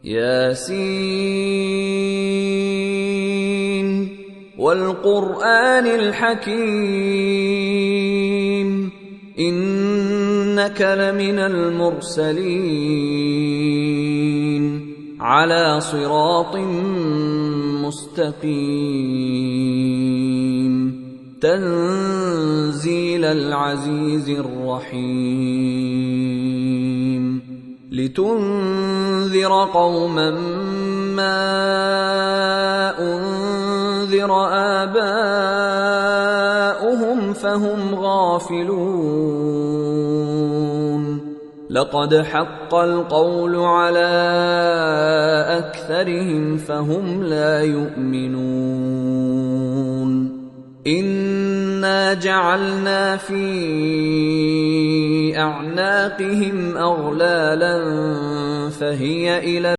ياسين والقرآن الحكيم إنك لمن المرسلين على صراط مستقيم تنزيل العزيز الرحيم لتنذر قوما ما أنذر آباؤهم فهم غافلون لقد حق القول على أكثرهم فهم لا يؤمنون إنا جعلنا في أعناقهم أغلالا فهي إلى